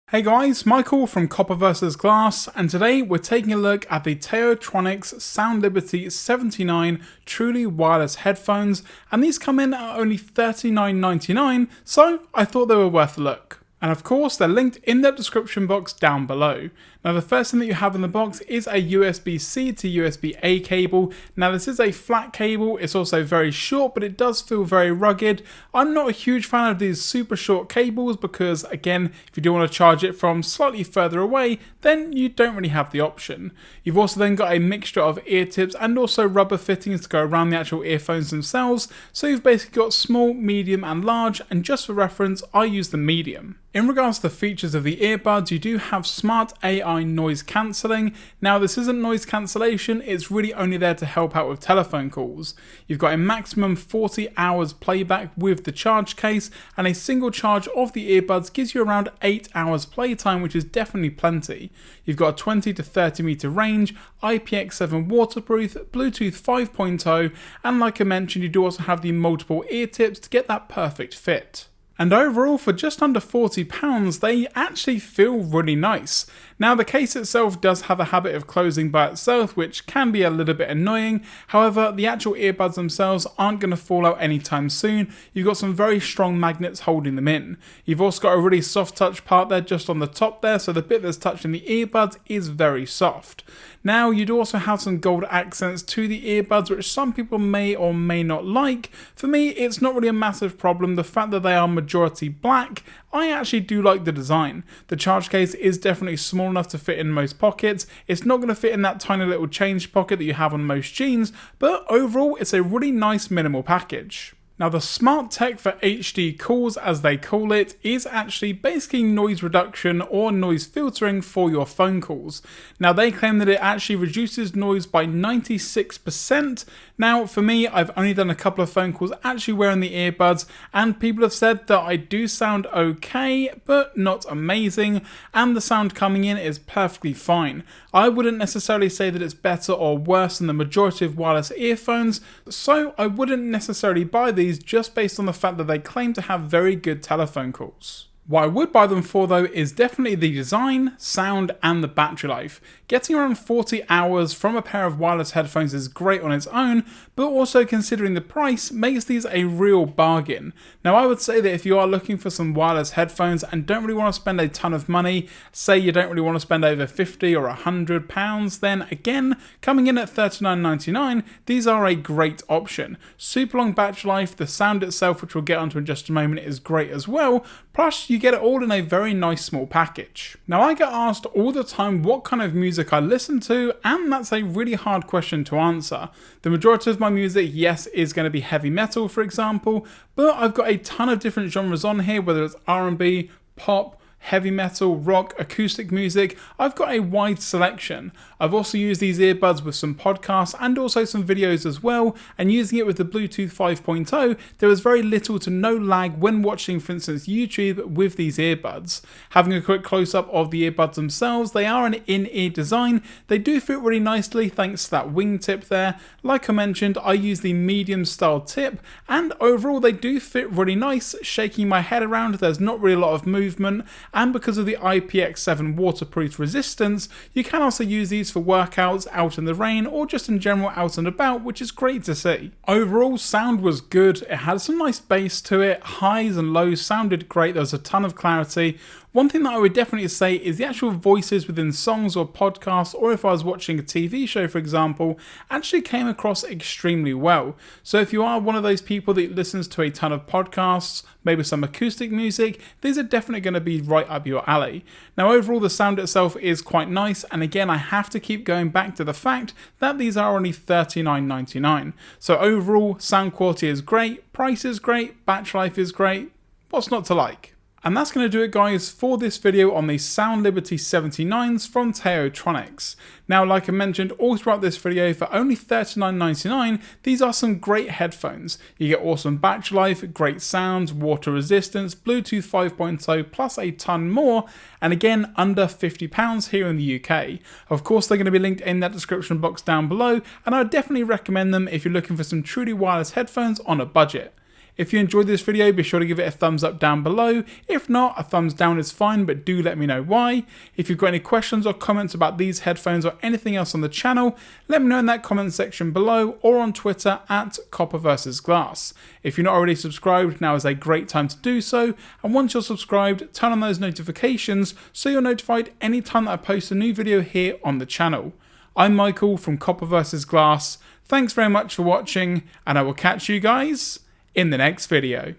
Hey guys, Michael from Copper vs Glass, and today we're taking a look at the Taotronics Soundliberty 79 truly wireless headphones, and these come in at only $39.99, so I thought they were worth a look. And of course, they're linked in the description box down below. Now the first thing that you have in the box is a USB-C to USB-A cable. Now this is a flat cable, it's also very short, but it does feel very rugged. I'm not a huge fan of these super short cables because, again, if you do want to charge it from slightly further away, then you don't really have the option. You've also then got a mixture of ear tips and also rubber fittings to go around the actual earphones themselves, so you've basically got small, medium and large, and just for reference, I use the medium. In regards to the features of the earbuds, you do have smart AI noise cancelling. Now this isn't noise cancellation, it's really only there to help out with telephone calls. You've got a maximum 40 hours playback with the charge case, and a single charge of the earbuds gives you around 8 hours playtime, which is definitely plenty. You've got a 20 to 30 meter range, IPX7 waterproof, Bluetooth 5.0, and like I mentioned, you do also have the multiple ear tips to get that perfect fit. And overall, for just under £40, they actually feel really nice. Now the case itself does have a habit of closing by itself, which can be a little bit annoying. However, the actual earbuds themselves aren't going to fall out anytime soon. You've got some very strong magnets holding them in. You've also got a really soft touch part there just on the top there, so the bit that's touching the earbuds is very soft. Now you do also have some gold accents to the earbuds, which some people may or may not like. For me, it's not really a massive problem. The fact that they are majority black, I actually do like the design. The charge case is definitely small enough to fit in most pockets. It's not going to fit in that tiny little change pocket that you have on most jeans, but overall it's a really nice minimal package. Now the smart tech for HD calls, as they call it, is actually basically noise reduction or noise filtering for your phone calls. Now they claim that it actually reduces noise by 96%. Now for me, I've only done a couple of phone calls actually wearing the earbuds, and people have said that I do sound okay, but not amazing, and the sound coming in is perfectly fine. I wouldn't necessarily say that it's better or worse than the majority of wireless earphones, so I wouldn't necessarily buy these just based on the fact that they claim to have very good telephone calls. What I would buy them for though is definitely the design, sound and the battery life. Getting around 40 hours from a pair of wireless headphones is great on its own, but also considering the price makes these a real bargain. Now I would say that if you are looking for some wireless headphones and don't really want to spend a ton of money, say you don't really want to spend over £50 or £100, then again, coming in at $39.99, these are a great option. Super long battery life, the sound itself, which we'll get onto in just a moment, is great as well, plus you get it all in a very nice small package. Now I get asked all the time what kind of music I listen to, and that's a really hard question to answer. The majority of my music, yes, is going to be heavy metal for example, but I've got a ton of different genres on here, whether it's R&B, pop, heavy metal, rock, acoustic music. I've got a wide selection. I've also used these earbuds with some podcasts and also some videos as well, and using it with the Bluetooth 5.0, there was very little to no lag when watching, for instance, YouTube with these earbuds. Having a quick close-up of the earbuds themselves, they are an in-ear design. They do fit really nicely thanks to that wing tip there. Like I mentioned, I use the medium style tip, and overall they do fit really nice. Shaking my head around, there's not really a lot of movement, and because of the IPX7 waterproof resistance, you can also use these for workouts out in the rain or just in general out and about, which is great to see. Overall, sound was good. It had some nice bass to it, highs and lows sounded great, there was a ton of clarity. One thing that I would definitely say is the actual voices within songs or podcasts, or if I was watching a TV show for example, actually came across extremely well. So if you are one of those people that listens to a ton of podcasts, maybe some acoustic music, these are definitely going to be right up your alley. Now overall the sound itself is quite nice, and again I have to keep going back to the fact that these are only $39.99. So overall sound quality is great, price is great, battery life is great, what's not to like? And that's going to do it guys for this video on the Soundliberty 79s from Taotronics. Now like I mentioned all throughout this video, for only $39.99 these are some great headphones. You get awesome battery life, great sounds, water resistance, Bluetooth 5.0 plus a ton more, and again under £50 here in the UK. Of course they're going to be linked in that description box down below, and I would definitely recommend them if you're looking for some truly wireless headphones on a budget. If you enjoyed this video, be sure to give it a thumbs up down below. If not, a thumbs down is fine, but do let me know why. If you've got any questions or comments about these headphones or anything else on the channel, let me know in that comment section below or on Twitter at Copper vs Glass. If you're not already subscribed, now is a great time to do so, and once you're subscribed, turn on those notifications so you're notified anytime that I post a new video here on the channel. I'm Michael from Copper vs Glass. Thanks very much for watching, and I will catch you guys in the next video.